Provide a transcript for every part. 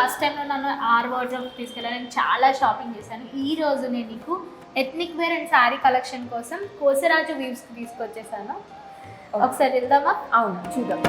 Last టైంలో నన్ను are wardrobe తీసుకెళ్ళాను, నేను చాలా షాపింగ్ చేశాను. ఈ రోజు నేను నీకు ethnic wear and sari collection కోసం కోసరాజు వీవ్స్కి తీసుకొచ్చేసాను. ఒకసారి వెళ్దామా? అవును, చూద్దాం.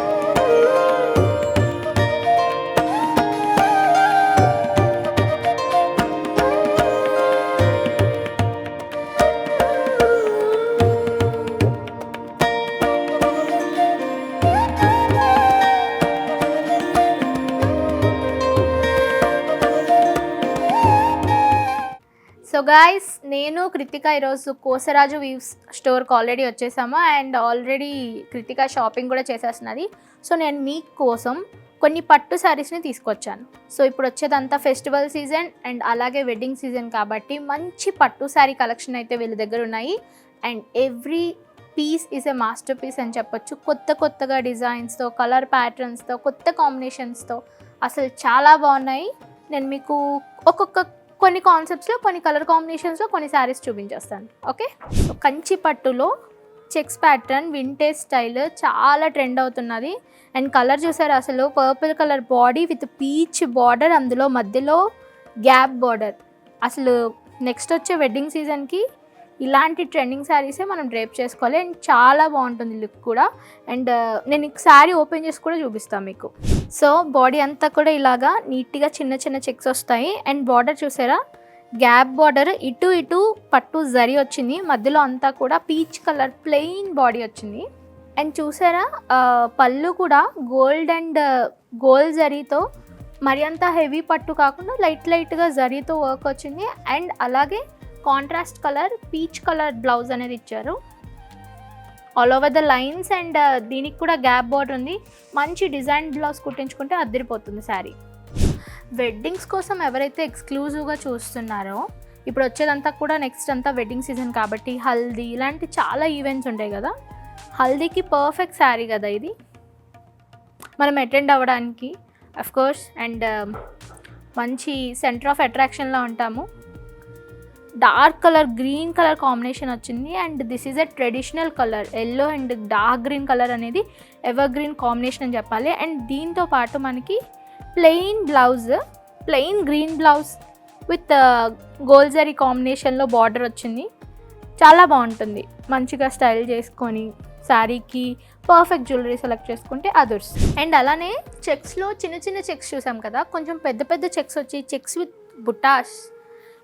సో గాయస్, నేను కృతిక ఈరోజు కోసరాజు వీవ్స్ స్టోర్కి ఆల్రెడీ వచ్చేసాము అండ్ ఆల్రెడీ కృతిక షాపింగ్ కూడా చేసేస్తున్నది. సో నేను మీకోసం కొన్ని పట్టు శారీస్ని తీసుకొచ్చాను. సో ఇప్పుడు వచ్చేదంతా ఫెస్టివల్ సీజన్ అండ్ అలాగే వెడ్డింగ్ సీజన్ కాబట్టి మంచి పట్టు శారీ కలెక్షన్ అయితే వీళ్ళ దగ్గర ఉన్నాయి. And every piece is a masterpiece అని చెప్పొచ్చు. కొత్తగా డిజైన్స్తో, కలర్ ప్యాటర్న్స్తో, కొత్త కాంబినేషన్స్తో అసలు చాలా బాగున్నాయి. నేను మీకు కొన్ని కాన్సెప్ట్స్లో, కొన్ని కలర్ కాంబినేషన్స్లో కొన్ని శారీస్ చూపించేస్తాను. ఓకే, సో కంచి పట్టులో చెక్స్ ప్యాటర్న్ వింటేజ్ స్టైల్ చాలా ట్రెండ్ అవుతున్నది. అండ్ కలర్ చూసారు, అసలు purple colour body with peach border, అందులో మధ్యలో గ్యాప్ బార్డర్. అసలు నెక్స్ట్ వచ్చే వెడ్డింగ్ సీజన్కి ఇలాంటి ట్రెండింగ్ శారీసే మనం డ్రేప్ చేసుకోవాలి అండ్ చాలా బాగుంటుంది లుక్ కూడా. అండ్ నేను శారీ ఓపెన్ చేసి కూడా చూపిస్తాను మీకు. సో బాడీ అంతా కూడా ఇలాగా నీట్గా చిన్న చెక్స్ వస్తాయి. అండ్ బార్డర్ చూసారా, గ్యాప్ బార్డర్, ఇటు పట్టు జరీ వచ్చింది, మధ్యలో అంతా కూడా పీచ్ కలర్ ప్లెయిన్ బాడీ వచ్చింది. అండ్ చూసారా, పళ్ళు కూడా గోల్డ్ అండ్ గోల్డ్ జరీతో, మరి అంత హెవీ పట్టు కాకుండా లైట్గా జరీతో వర్క్ వచ్చింది. అండ్ అలాగే contrast colour peach colour blouse అనేది ఇచ్చారు all over the lines. And దీనికి కూడా గ్యాప్ బార్డర్ ఉంది. మంచి డిజైన్ బ్లౌజ్ కుట్టించుకుంటే అదిరిపోతుంది శారీ. వెడ్డింగ్స్ కోసం ఎవరైతే ఎక్స్క్లూజివ్గా చూస్తున్నారో, ఇప్పుడు వచ్చేదంతా కూడా నెక్స్ట్ అంతా వెడ్డింగ్ సీజన్ కాబట్టి హల్దీ ఇలాంటి చాలా ఈవెంట్స్ ఉంటాయి కదా, హల్దీకి పర్ఫెక్ట్ శారీ కదా ఇది మనం అటెండ్ అవ్వడానికి అఫ్కోర్స్. అండ్ మంచి సెంటర్ ఆఫ్ అట్రాక్షన్లో ఉంటాము. Dark colour green colour combination వచ్చింది. And this is a traditional colour, yellow and dark green colour అనేది ఎవర్ గ్రీన్ కాంబినేషన్ అని చెప్పాలి. అండ్ దీంతో పాటు మనకి plain green blouse with gold zari కాంబినేషన్లో బార్డర్ వచ్చింది. చాలా బాగుంటుంది. మంచిగా స్టైల్ చేసుకొని శారీకి పర్ఫెక్ట్ జ్యువెలరీ సెలెక్ట్ చేసుకుంటే అదర్స్. అండ్ అలానే చెక్స్లో చిన్న చెక్స్ చూసాం కదా, కొంచెం పెద్ద చెక్స్ వచ్చి చెక్స్ విత్ బుటాస్.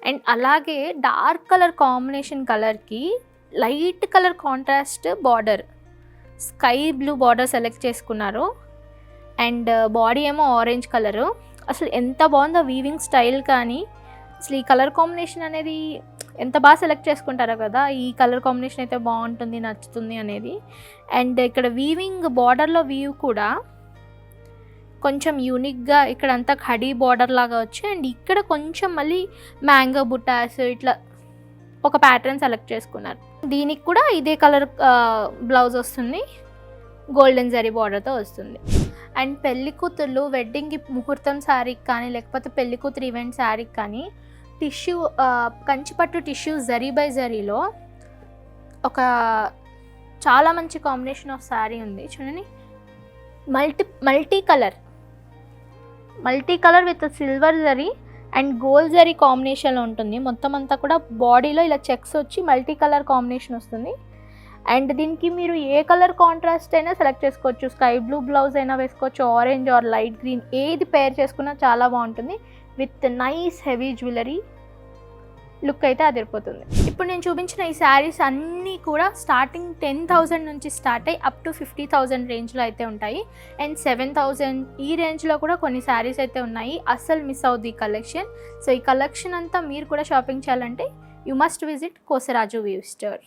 అండ్ అలాగే డార్క్ కలర్ కాంబినేషన్ కలర్కి light colour contrast border, sky blue border select చేసుకున్నారు. అండ్ బాడీ ఏమో ఆరెంజ్ కలరు. అసలు ఎంత బాగుందో వీవింగ్ స్టైల్, కానీ అసలు ఈ కలర్ కాంబినేషన్ అనేది ఎంత బాగా సెలెక్ట్ చేసుకుంటారో కదా, ఈ కలర్ కాంబినేషన్ అయితే బాగుంటుంది, నచ్చుతుంది అనేది. అండ్ ఇక్కడ వీవింగ్ బార్డర్లో వీవ్ కూడా కొంచెం యూనిక్గా ఇక్కడంతా ఖడీ బార్డర్ లాగా వచ్చి, అండ్ ఇక్కడ కొంచెం మళ్ళీ మ్యాంగో బుటాస్ ఇట్లా ఒక ప్యాటర్న్ సెలెక్ట్ చేసుకున్నారు. దీనికి కూడా ఇదే కలర్ బ్లౌజ్ వస్తుంది, గోల్డెన్ జరీ బార్డర్తో వస్తుంది. అండ్ పెళ్లి కూతుర్లు వెడ్డింగ్కి ముహూర్తం శారీకి కానీ, లేకపోతే పెళ్లి కూతురు ఈవెంట్ శారీకి కానీ టిష్యూ కంచిపట్టు టిష్యూ జరీ బై జరీలో ఒక చాలా మంచి కాంబినేషన్ ఆఫ్ శారీ ఉంది చూడండి. Multi colour with silver zari and gold zari కాంబినేషన్లో ఉంటుంది. మొత్తం అంతా కూడా బాడీలో ఇలా చెక్స్ వచ్చి మల్టీ కలర్ కాంబినేషన్ వస్తుంది. అండ్ దీనికి మీరు ఏ కలర్ కాంట్రాస్ట్ అయినా సెలెక్ట్ చేసుకోవచ్చు. స్కై బ్లూ బ్లౌజ్ అయినా వేసుకోవచ్చు, ఆరెంజ్ ఆర్ లైట్ గ్రీన్, ఏది పేర్ చేసుకున్నా చాలా బాగుంటుంది. With nice heavy jewellery look అయితే అదిరిపోతుంది. ఇప్పుడు నేను చూపించిన ఈ శారీస్ అన్నీ కూడా స్టార్టింగ్ 10,000 నుంచి స్టార్ట్ అయ్యి అప్ టు 50,000 రేంజ్లో అయితే ఉంటాయి. అండ్ 7,000 ఈ రేంజ్లో కూడా కొన్ని శారీస్ అయితే ఉన్నాయి. అస్సలు మిస్ అవుద్ది ఈ కలెక్షన్. సో ఈ కలెక్షన్ అంతా మీరు కూడా షాపింగ్ చేయాలంటే you must visit Kosaraju weave store.